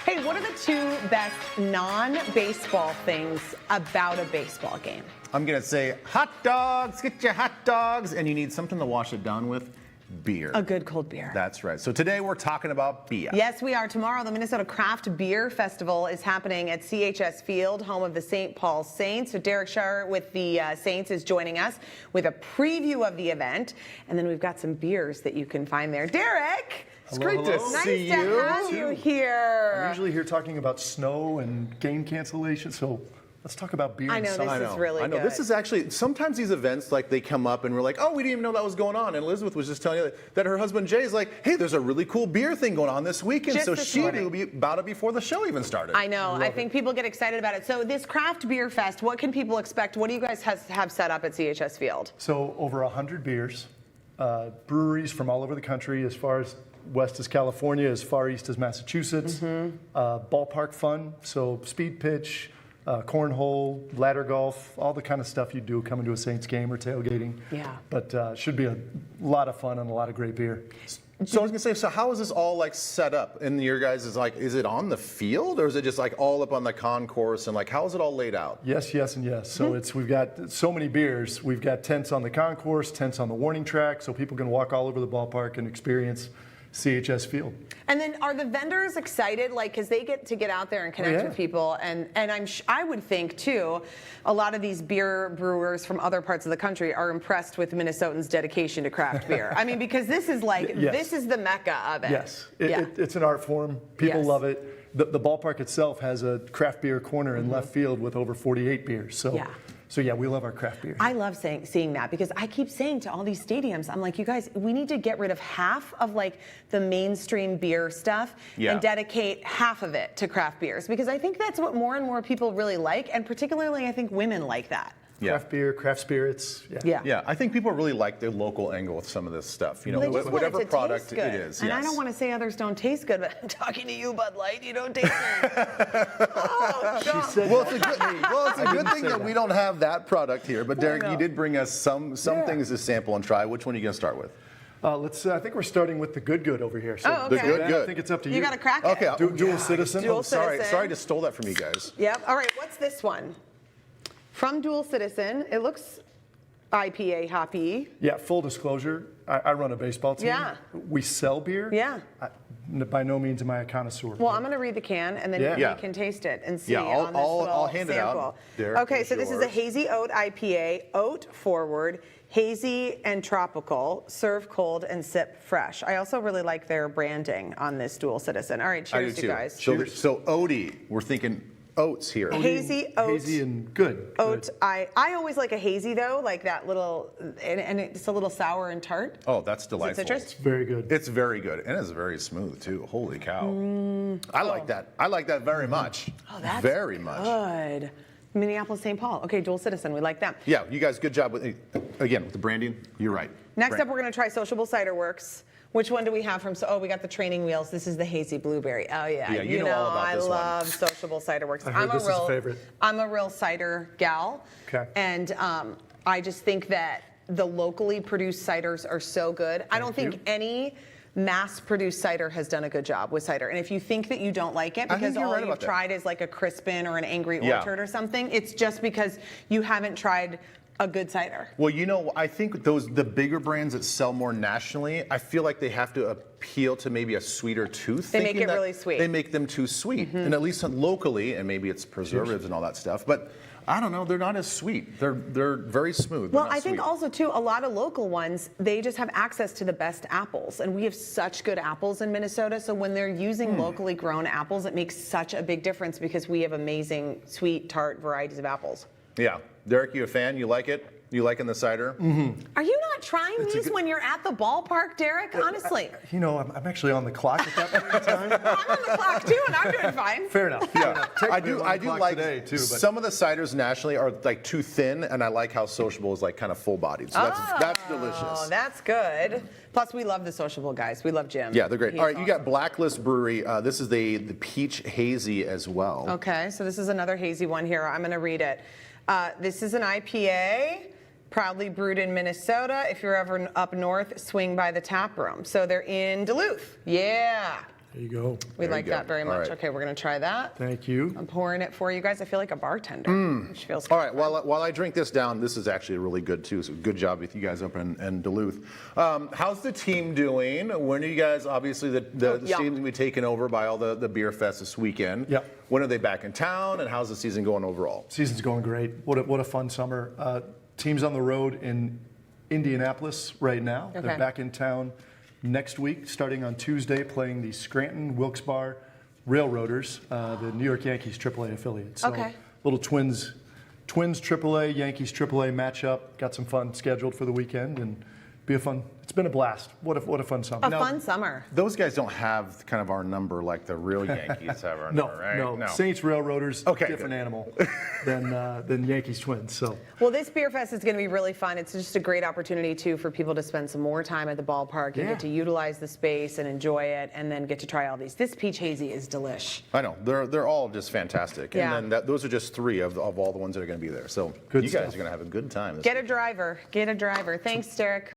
Hey, what are the two best non-baseball things about a baseball game? I'm going to say hot dogs, get your hot dogs, and you need something to wash it down with. Beer. A good cold beer. That's right. So today we're talking about beer. Yes, we are. Tomorrow, the Minnesota Craft Beer Festival is happening at CHS Field, home of the St. Paul Saints. So Derek Sharrer with the Saints is joining us with a preview of the event. And then we've got some beers that you can find there. Derek! It's great to see Nice you. to have you here. I'm usually here talking about snow and game cancellation, so let's talk about beer. I know, this is really I know. good. This is actually, sometimes these events, like, they come up and we're like, oh, we didn't even know that was going on. And Elizabeth was just telling you that her husband Jay is like, hey, there's a really cool beer thing going on this weekend. Just so this she morning. knew about it before the show even started. I know. I think people get excited about it. So this Craft Beer Fest, what can people expect? What do you guys have set up at CHS Field? So over 100 beers, breweries from all over the country, as far as west as California, as far east as Massachusetts. Ballpark fun, so speed pitch, cornhole, ladder golf, all the kind of stuff you do coming to a Saints game or tailgating. Yeah. But should be a lot of fun and a lot of great beer. So I was gonna say, so how is this all like set up? And your guys is like, is it on the field or is it just like all up on the concourse and like how is it all laid out? Yes, yes, and yes. So we've got so many beers. We've got tents on the concourse, tents on the warning track, so people can walk all over the ballpark and experience CHS Field. And then are the vendors excited, like, because they get to get out there and connect with people, and I would think too, a lot of these beer brewers from other parts of the country are impressed with Minnesotans' dedication to craft beer. I mean, because this is like, this is the mecca of it. Yes, it's an art form. People love it. The ballpark itself has a craft beer corner in left field with over 48 beers. So yeah, we love our craft beer. I love seeing that because I keep saying to all these stadiums, I'm like, you guys, we need to get rid of half of like the mainstream beer stuff and dedicate half of it to craft beers because I think that's what more and more people really like, and particularly I think women like that. Craft beer, craft spirits. Yeah, I think people really like the local angle with some of this stuff. You know, Well, they just want whatever it to product taste good. it is. And I don't want to say others don't taste good, but I'm talking to you, Bud Light. You don't taste good. Oh, She said Well, it's a good thing that we don't have that product here. But Derek, you did bring us some things to sample and try. Which one are you going to start with? I think we're starting with the good over here. So okay. The good. I think it's up to you. You got to crack it. Okay. Dual citizen. Dual Sorry Citizen. to stole that from you guys. Yep. All right. What's this one? From Dual Citizen. It looks IPA hoppy. Yeah, full disclosure, I run a baseball team. Yeah. We sell beer. Yeah. By no means am I a connoisseur. Well, I'm going to read the can, and then you can taste it and see on this I'll little hand it sample. out. Derek, Okay, so this is a yours. hazy oat IPA, oat forward, hazy and tropical, serve cold and sip fresh. I also really like their branding on this Dual Citizen. All right, I do cheers, too. you guys. So Odie, we're thinking oats here. Hazy oat. Hazy and good. Oat. I always like a hazy though, like that little, and it's a little sour and tart. Oh, that's delightful. citrus? Very good. It's very good, and it's very smooth too. Holy cow! I like that. I like that very much. Oh, that's very much. good. Minneapolis, St. Paul. Okay, Dual Citizen. We like that. Yeah, you guys, good job with the branding. You're right. Next up, we're going to try Sociable Cider Works. Which one do we have from? Oh, we got the training wheels. This is the hazy blueberry. Oh yeah, Yeah, you know all about this one. I love Sociable Cider Works. I heard this is a favorite. I'm a real cider gal. Okay. And I just think that the locally produced ciders are so good. I don't think any mass-produced cider has done a good job with cider. And if you think that you don't like it because all you've tried is like a Crispin or an Angry Orchard or something, it's just because you haven't tried a good cider. Well, you know, I think the bigger brands that sell more nationally, I feel like they have to appeal to maybe a sweeter tooth. They make it really sweet. They make them too sweet, and at least locally, and maybe it's preservatives and all that stuff. But I don't know, they're not as sweet. They're very smooth. Well, I think also too, a lot of local ones, they just have access to the best apples, and we have such good apples in Minnesota. So when they're using locally grown apples, it makes such a big difference because we have amazing sweet, tart varieties of apples. Yeah, Derek, you a fan? You like it? You liking the cider? Are you not trying these when you're at the ballpark, Derek? Honestly. You know, I'm actually on the clock at that point in time. I'm on the clock too, and I'm doing fine. Fair enough. Yeah, I do I'm on the clock like today, too, but some of the ciders nationally are like too thin, and I like how Sociable is like kind of full-bodied. So that's delicious. Oh, that's good. Plus, we love the Sociable guys. We love Jim. Yeah, they're great. He's All right, you got awesome. Blacklist Brewery. This is the Peach Hazy as well. Okay, so this is another hazy one here. I'm going to read it. This is an IPA, proudly brewed in Minnesota. If you're ever up north, swing by the tap room. So they're in Duluth. Yeah. There you go. We There like you go. that very All much. right. Okay, we're going to try that. Thank you. I'm pouring it for you guys. I feel like a bartender. Which feels All right, while I drink this down, this is actually really good too, so good job with you guys up in Duluth. How's the team doing? When are you guys, obviously the team's going to be taken over by all the beer fest this weekend. Yep. When are they back in town, and how's the season going overall? Season's going great. What a fun summer. Team's on the road in Indianapolis right now. Okay. They're back in town next week, starting on Tuesday, playing the Scranton Wilkes-Barre Railroaders, the New York Yankees AAA affiliate. So Okay. little Twins AAA, Yankees AAA matchup. Got some fun scheduled for the weekend, and it's been a blast. What a fun summer. a fun summer. Those guys don't have kind of our number like the real Yankees have our number, right? No. Saints Railroaders, Okay, different good. animal than Yankees Twins. So Well, this beer fest is going to be really fun. It's just a great opportunity, too, for people to spend some more time at the ballpark and Yeah. get to utilize the space and enjoy it and then get to try all these. This peach hazy is delish. I know, they're all just fantastic. Yeah. And then those are just 3 of all the ones that are going to be there. So Good you guys stuff. are going to have a good time. This Get a driver. Get a driver. Thanks, Derek.